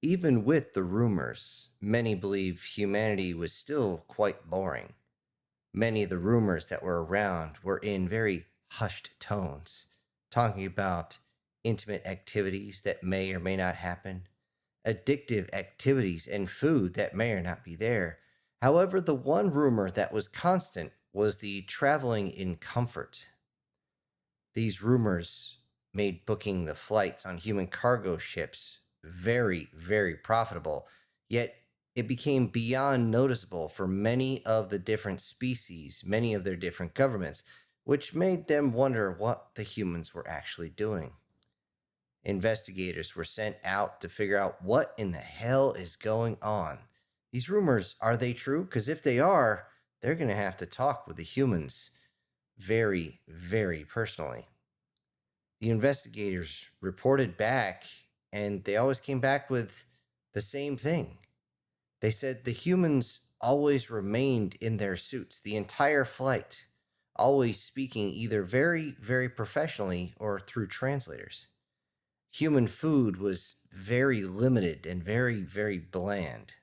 Even with the rumors, many believe humanity was still quite boring. Many of the rumors that were around were in very hushed tones, talking about intimate activities that may or may not happen, addictive activities, and food that may or not be there. However, the one rumor that was constant was the traveling in comfort. These rumors made booking the flights on human cargo ships very, very profitable, yet it became beyond noticeable for many of the different species, many of their different governments, which made them wonder what the humans were actually doing. Investigators were sent out to figure out what in the hell is going on. These rumors, are they true? Because if they are, they're going to have to talk with the humans very, very personally. The investigators reported back, and they always came back with the same thing. They said the humans always remained in their suits the entire flight, always speaking either very, very professionally or through translators. Human food was very limited and very, very bland.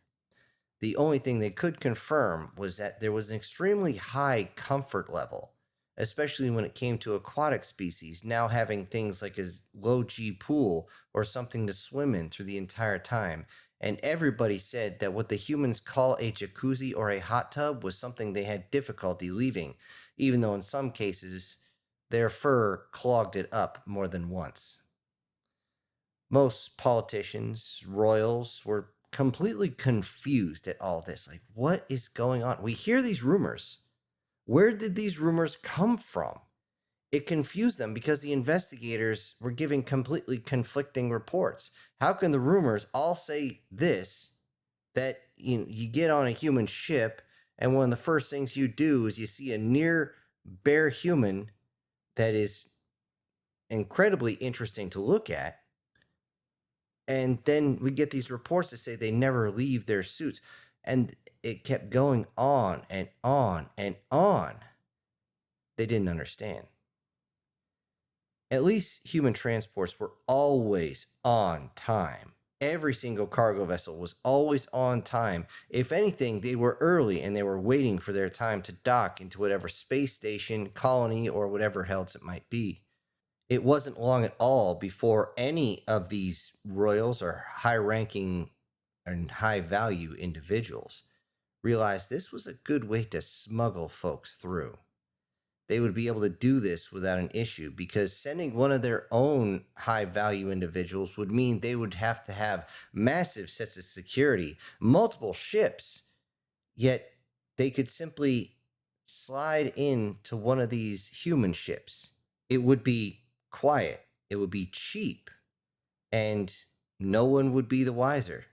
The only thing they could confirm was that there was an extremely high comfort level, especially when it came to aquatic species, now having things like a low G pool or something to swim in through the entire time. And everybody said that what the humans call a jacuzzi or a hot tub was something they had difficulty leaving, even though in some cases their fur clogged it up more than once. Most politicians, royals, were completely confused at all this. Like, what is going on? We hear these rumors. Where did these rumors come from? It confused them because the investigators were giving completely conflicting reports. How can the rumors all say this, that you get on a human ship, and one of the first things you do is you see a near bare human that is incredibly interesting to look at, and then we get these reports that say they never leave their suits. And it kept going on and on and on. They didn't understand. At least human transports were always on time. Every single cargo vessel was always on time. If anything, they were early and they were waiting for their time to dock into whatever space station, colony, or whatever else it might be. It wasn't long at all before any of these royals or high ranking and high value individuals realized this was a good way to smuggle folks through. They would be able to do this without an issue because sending one of their own high value individuals would mean they would have to have massive sets of security, multiple ships, yet they could simply slide into one of these human ships. It would be quiet, it would be cheap, and no one would be the wiser.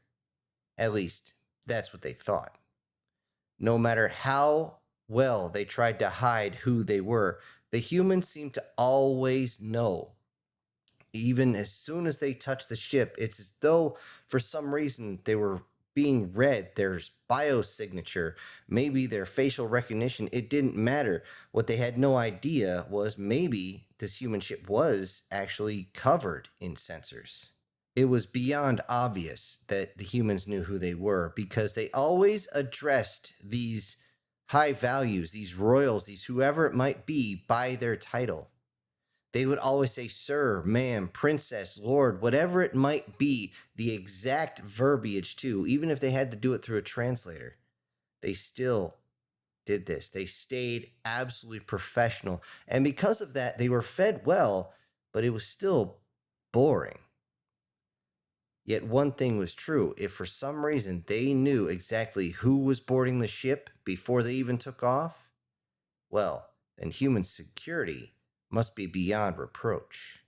At least, that's what they thought. No matter how well they tried to hide who they were, the humans seemed to always know. Even as soon as they touched the ship, it's as though for some reason they were being read, their biosignature, maybe their facial recognition. It didn't matter. What they had no idea was maybe this human ship was actually covered in sensors. It was beyond obvious that the humans knew who they were because they always addressed these high values, these royals, these whoever it might be, by their title. They would always say, sir, ma'am, princess, lord, whatever it might be, the exact verbiage too, even if they had to do it through a translator. They still did this. They stayed absolutely professional. And because of that, they were fed well, but it was still boring. Yet one thing was true. If for some reason they knew exactly who was boarding the ship before they even took off, well, then human security must be beyond reproach.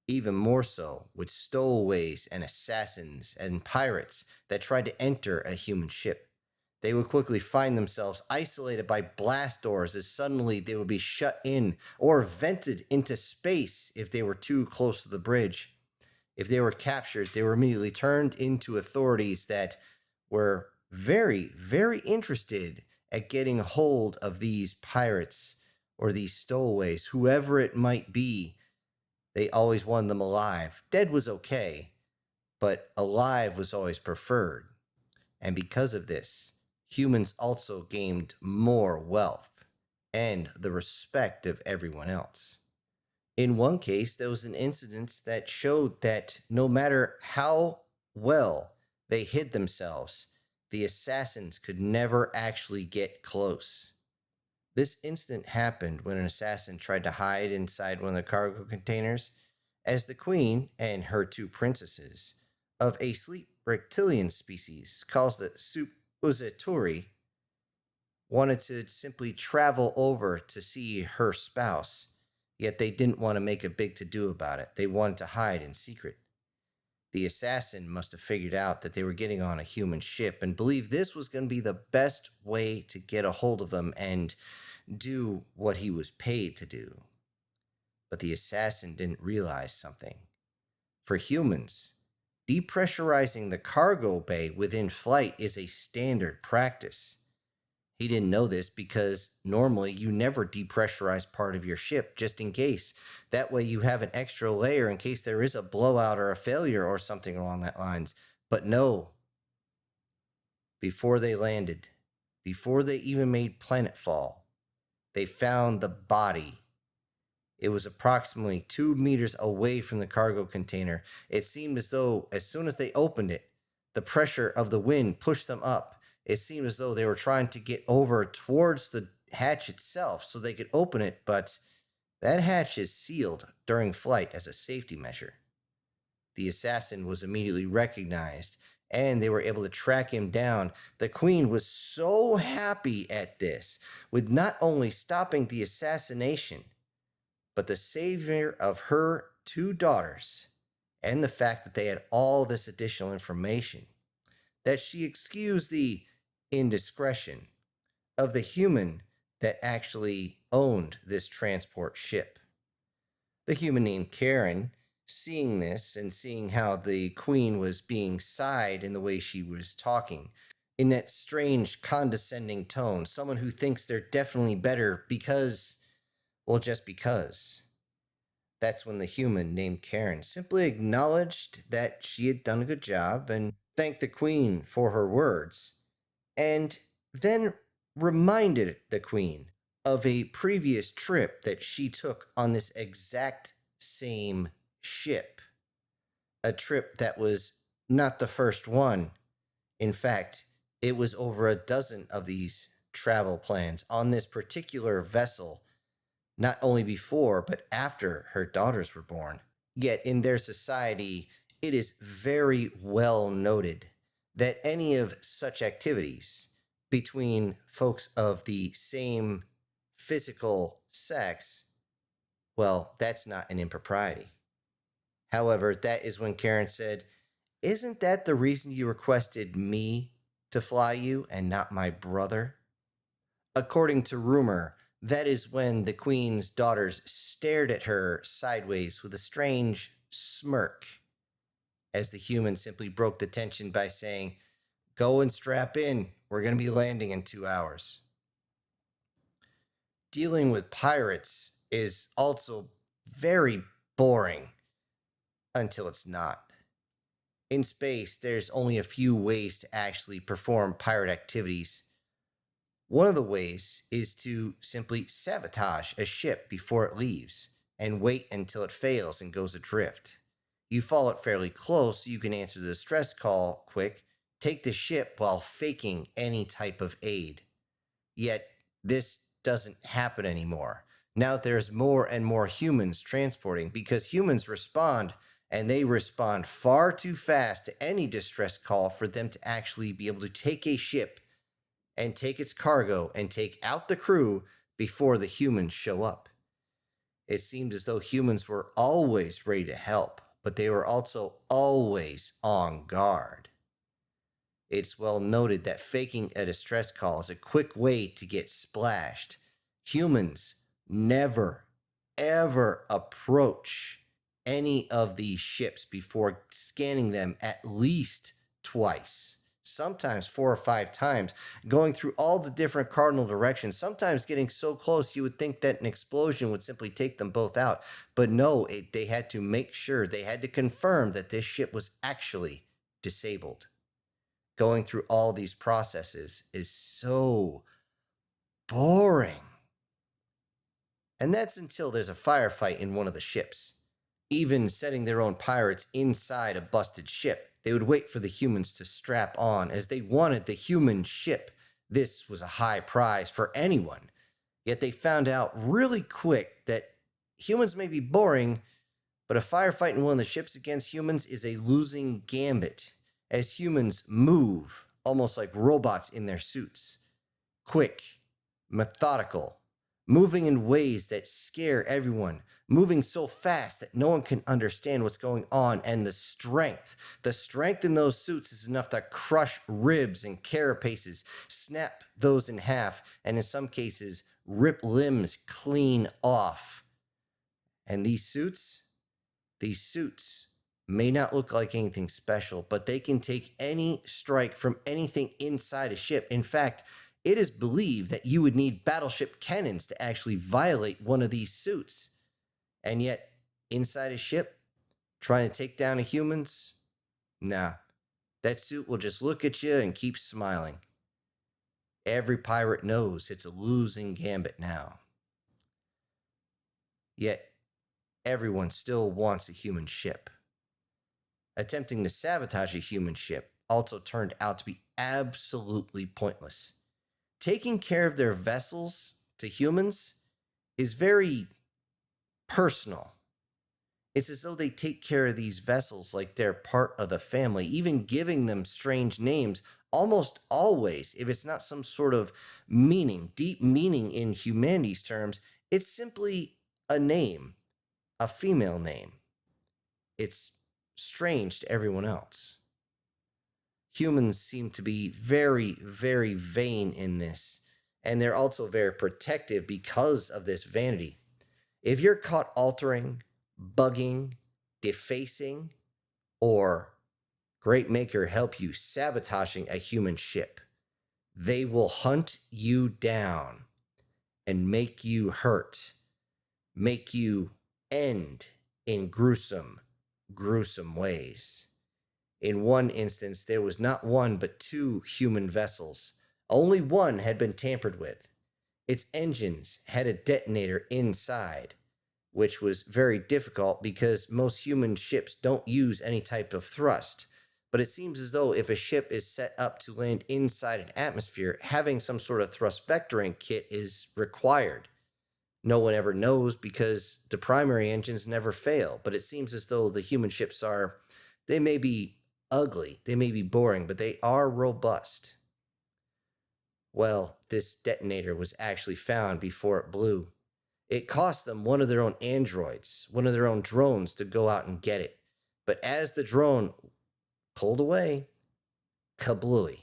Even more so with stowaways and assassins and pirates that tried to enter a human ship. They would quickly find themselves isolated by blast doors as suddenly they would be shut in or vented into space if they were too close to the bridge. If they were captured, they were immediately turned into authorities that were very, very interested at getting hold of these pirates or these stowaways, whoever it might be. They always wanted them alive. Dead was okay, but alive was always preferred. And because of this, humans also gained more wealth and the respect of everyone else. In one case, there was an incident that showed that no matter how well they hid themselves, the assassins could never actually get close. This incident happened when an assassin tried to hide inside one of the cargo containers, as the queen and her two princesses of a sleep reptilian species called the suppository wanted to simply travel over to see her spouse, yet they didn't want to make a big to do about it. They wanted to hide in secret. The assassin must have figured out that they were getting on a human ship and believed this was going to be the best way to get a hold of them and do what he was paid to do. But the assassin didn't realize something. For humans, depressurizing the cargo bay within flight is a standard practice. He didn't know this because normally you never depressurize part of your ship just in case. That way you have an extra layer in case there is a blowout or a failure or something along that lines. But no, before they landed, before they even made planetfall, they found the body. It was approximately 2 meters away from the cargo container. It seemed as though as soon as they opened it, the pressure of the wind pushed them up. It seemed as though they were trying to get over towards the hatch itself so they could open it, but that hatch is sealed during flight as a safety measure. The assassin was immediately recognized, and they were able to track him down. The queen was so happy at this, with not only stopping the assassination, but the savior of her two daughters, and the fact that they had all this additional information, that she excused the indiscretion of the human that actually owned this transport ship. The human named Karen, seeing this and seeing how the queen was being side in the way she was talking, in that strange condescending tone, someone who thinks they're definitely better because, well, just because. That's when the human named Karen simply acknowledged that she had done a good job and thanked the queen for her words, and then reminded the queen of a previous trip that she took on this exact same ship. A trip that was not the first one. In fact, it was over a dozen of these travel plans on this particular vessel, not only before but after her daughters were born. Yet in their society, it is very well noted that any of such activities between folks of the same physical sex, well, that's not an impropriety. However, that is when Karen said, "Isn't that the reason you requested me to fly you and not my brother?" According to rumor, that is when the queen's daughters stared at her sideways with a strange smirk, as the human simply broke the tension by saying, "Go and strap in. We're going to be landing in 2 hours." Dealing with pirates is also very boring until it's not. In space, there's only a few ways to actually perform pirate activities. One of the ways is to simply sabotage a ship before it leaves and wait until it fails and goes adrift. You follow it fairly close so you can answer the distress call quick, take the ship while faking any type of aid. Yet, this doesn't happen anymore. Now there's more and more humans transporting because humans respond, and they respond far too fast to any distress call for them to actually be able to take a ship and take its cargo and take out the crew before the humans show up. It seemed as though humans were always ready to help, but they were also always on guard. It's well noted that faking a distress call is a quick way to get splashed. Humans never, ever approach any of these ships before scanning them at least twice. sometimes 4 or 5 times, going through all the different cardinal directions, sometimes getting so close you would think that an explosion would simply take them both out. But no, they had to make sure, they had to confirm that this ship was actually disabled. Going through all these processes is so boring. And that's until there's a firefight in one of the ships. Even setting their own pirates inside a busted ship, they would wait for the humans to strap on as they wanted the human ship. This was a high prize for anyone. Yet they found out really quick that humans may be boring, but a firefight in one of the ships against humans is a losing gambit, as humans move almost like robots in their suits. Quick, methodical, moving in ways that scare everyone, moving so fast that no one can understand what's going on, and the strength in those suits is enough to crush ribs and carapaces, snap those in half, and in some cases, rip limbs clean off. And these suits may not look like anything special, but they can take any strike from anything inside a ship. In fact, it is believed that you would need battleship cannons to actually violate one of these suits. And yet, inside a ship, trying to take down a humans? Nah, that suit will just look at you and keep smiling. Every pirate knows it's a losing gambit now. Yet, everyone still wants a human ship. Attempting to sabotage a human ship also turned out to be absolutely pointless. Taking care of their vessels to humans is very personal. It's as though they take care of these vessels like they're part of the family, even giving them strange names. Almost always, if it's not some sort of meaning, deep meaning in humanity's terms, it's simply a name, a female name. It's strange to everyone else. Humans seem to be very, very vain in this, and they're also very protective because of this vanity. If you're caught altering, bugging, defacing, or, great maker help you, sabotaging a human ship, they will hunt you down and make you hurt, make you end in gruesome, gruesome ways. In one instance, there was not one but 2 human vessels. Only one had been tampered with. Its engines had a detonator inside, which was very difficult because most human ships don't use any type of thrust. But it seems as though if a ship is set up to land inside an atmosphere, having some sort of thrust vectoring kit is required. No one ever knows because the primary engines never fail, but it seems as though the human ships they may be ugly, they may be boring, but they are robust. Well, this detonator was actually found before it blew. It cost them one of their own androids, one of their own drones to go out and get it. But as the drone pulled away, kablooey.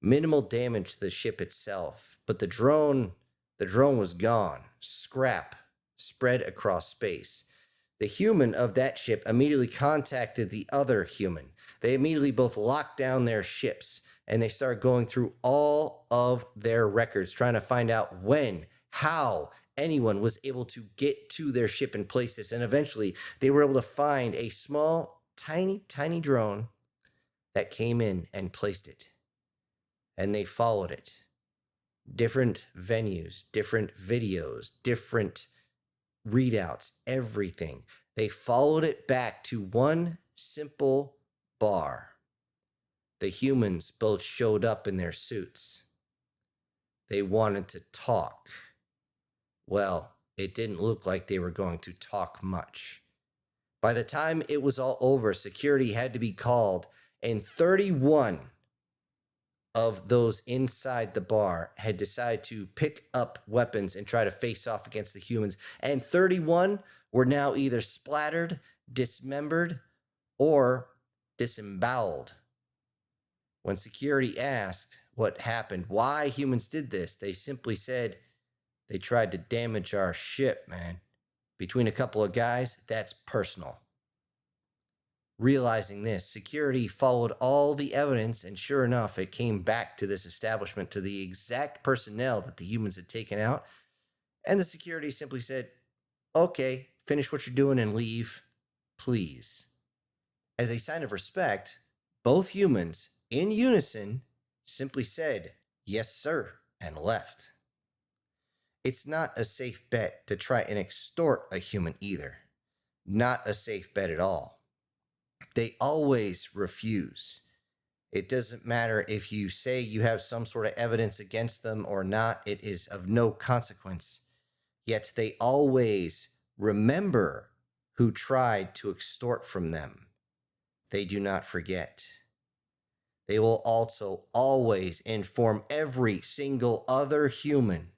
Minimal damage to the ship itself, but the drone was gone, scrap, spread across space. The human of that ship immediately contacted the other human. They immediately both locked down their ships, and they started going through all of their records, trying to find out when, how anyone was able to get to their ship and place this. And eventually, they were able to find a small, tiny, tiny drone that came in and placed it. And they followed it. Different venues, different videos, different readouts, everything. They followed it back to one simple bar. The humans both showed up in their suits. They wanted to talk. Well, it didn't look like they were going to talk much. By the time it was all over, security had to be called, and 31 of those inside the bar had decided to pick up weapons and try to face off against the humans. And 31 were now either splattered, dismembered, or disemboweled. When security asked what happened, why humans did this, they simply said, they tried to damage our ship, man. Between a couple of guys, that's personal. Realizing this, security followed all the evidence, and sure enough, it came back to this establishment, to the exact personnel that the humans had taken out. And the security simply said, okay, finish what you're doing and leave, please. As a sign of respect, both humans, in unison, simply said, yes, sir, and left. It's not a safe bet to try and extort a human either. Not a safe bet at all. They always refuse. It doesn't matter if you say you have some sort of evidence against them or not, it is of no consequence. Yet they always remember who tried to extort from them. They do not forget. They will also always inform every single other human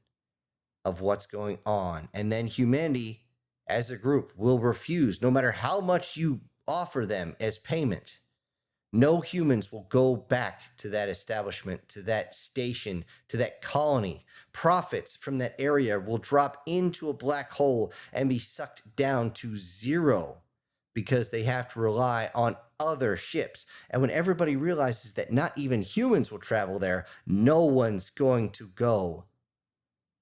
of what's going on. And then humanity, as a group, will refuse, no matter how much you offer them as payment. No humans will go back to that establishment, to that station, to that colony. Profits from that area will drop into a black hole and be sucked down to zero because they have to rely on other ships. And when everybody realizes that not even humans will travel there, no one's going to go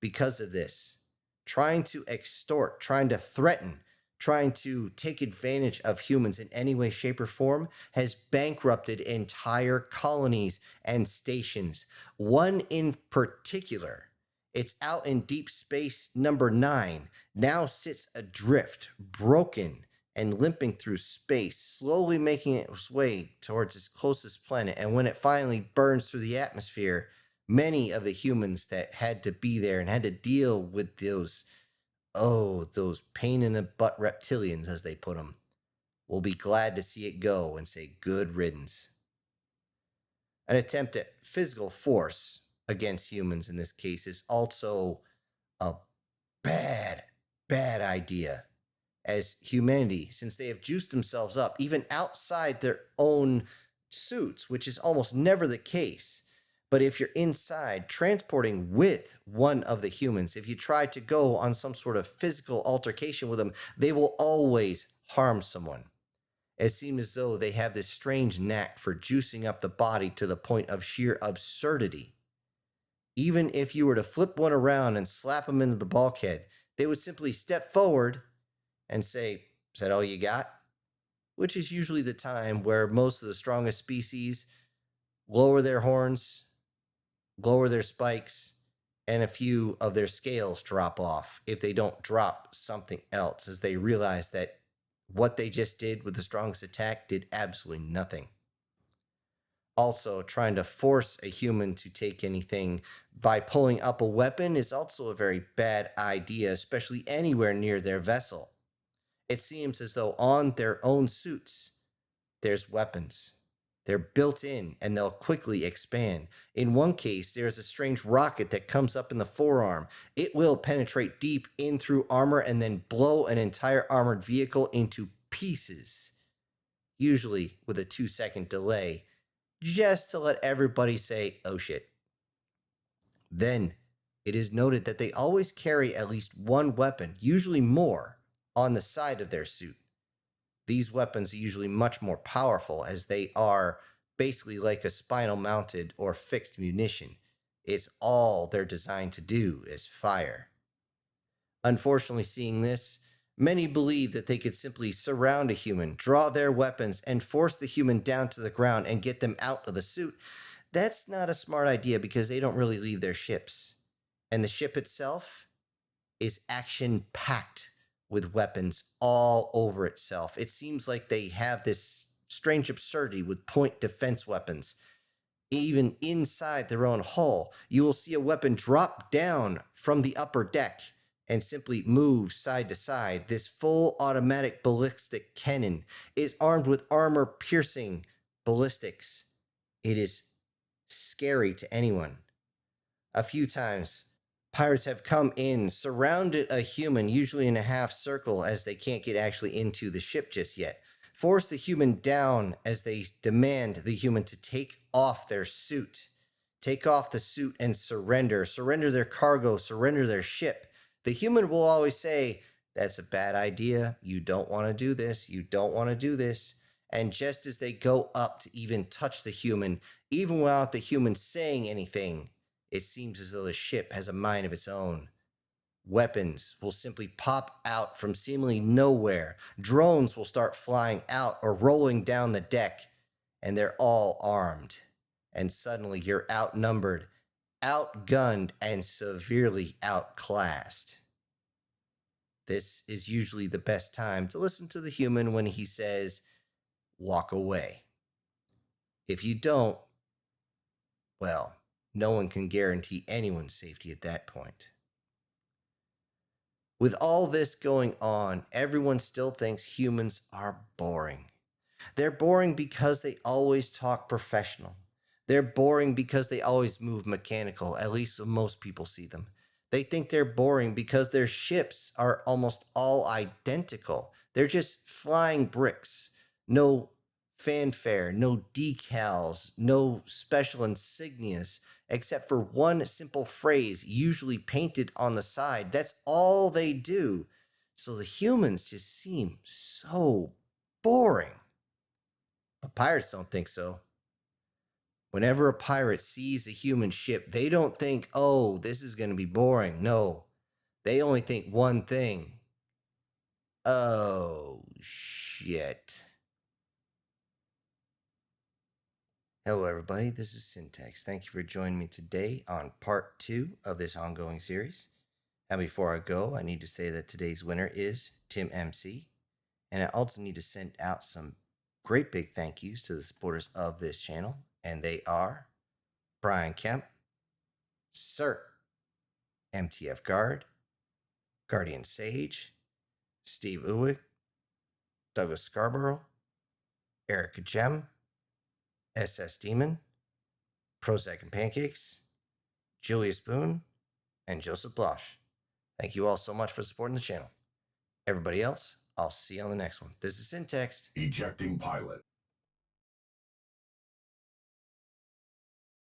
because of this. Trying to extort, trying to threaten, trying to take advantage of humans in any way, shape, or form has bankrupted entire colonies and stations. One in particular, it's out in deep space number 9, now sits adrift, broken, and limping through space, slowly making its way towards its closest planet. And when it finally burns through the atmosphere, many of the humans that had to be there and had to deal with those pain in the butt reptilians, as they put them, will be glad to see it go and say good riddance. An attempt at physical force against humans in this case is also a bad idea, as humanity, since they have juiced themselves up even outside their own suits, which is almost never the case. But if you're inside transporting with one of the humans, if you try to go on some sort of physical altercation with them, they will always harm someone. It seems as though they have this strange knack for juicing up the body to the point of sheer absurdity. Even if you were to flip one around and slap them into the bulkhead, they would simply step forward and say, "Is that all you got?" Which is usually the time where most of the strongest species lower their horns, lower their spikes, and a few of their scales drop off if they don't drop something else, as they realize that what they just did with the strongest attack did absolutely nothing. Also, trying to force a human to take anything by pulling up a weapon is also a very bad idea, especially anywhere near their vessel. It seems as though on their own suits, there's weapons. They're built in and they'll quickly expand. In one case, there's a strange rocket that comes up in the forearm. It will penetrate deep in through armor and then blow an entire armored vehicle into pieces, usually with a 2-second delay, just to let everybody say, oh shit. Then it is noted that they always carry at least one weapon, usually more, on the side of their suit. These weapons are usually much more powerful, as they are basically like a spinal mounted or fixed munition. It's all they're designed to do is fire. Unfortunately, seeing this, many believe that they could simply surround a human, draw their weapons, and force the human down to the ground and get them out of the suit. That's not a smart idea because they don't really leave their ships. And the ship itself is action-packed with weapons all over itself. It seems like they have this strange absurdity with point defense weapons. Even inside their own hull, you will see a weapon drop down from the upper deck and simply move side to side. This full automatic ballistic cannon is armed with armor-piercing ballistics. It is scary to anyone. A few times, pirates have come in, surrounded a human, usually in a half circle, as they can't get actually into the ship just yet. Force the human down as they demand the human to take off their suit. Take off the suit and surrender. Surrender their cargo, surrender their ship. The human will always say, that's a bad idea. You don't want to do this. You don't want to do this. And just as they go up to even touch the human, even without the human saying anything, it seems as though the ship has a mind of its own. Weapons will simply pop out from seemingly nowhere. Drones will start flying out or rolling down the deck, and they're all armed. And suddenly you're outnumbered, outgunned, and severely outclassed. This is usually the best time to listen to the human when he says, walk away. If you don't, well, no one can guarantee anyone's safety at that point. With all this going on, everyone still thinks humans are boring. They're boring because they always talk professional. They're boring because they always move mechanical, at least most people see them. They think they're boring because their ships are almost all identical. They're just flying bricks. No fanfare, no decals, no special insignias, except for one simple phrase, usually painted on the side. That's all they do. So the humans just seem so boring. But pirates don't think so. Whenever a pirate sees a human ship, they don't think, oh, this is going to be boring. No, they only think one thing. Oh, shit. Hello, everybody. This is Syntax. Thank you for joining me today on part 2 of this ongoing series. And before I go, I need to say that today's winner is Tim MC. And I also need to send out some great big thank yous to the supporters of this channel. And they are Brian Kemp, Sir, MTF Guard, Guardian Sage, Steve Uwig, Douglas Scarborough, Erica Gem, SS Demon, Prozac and Pancakes, Julius Boone, and Joseph Blosh. Thank you all so much for supporting the channel. Everybody else, I'll see you on the next one. This is Syntax. Ejecting pilot.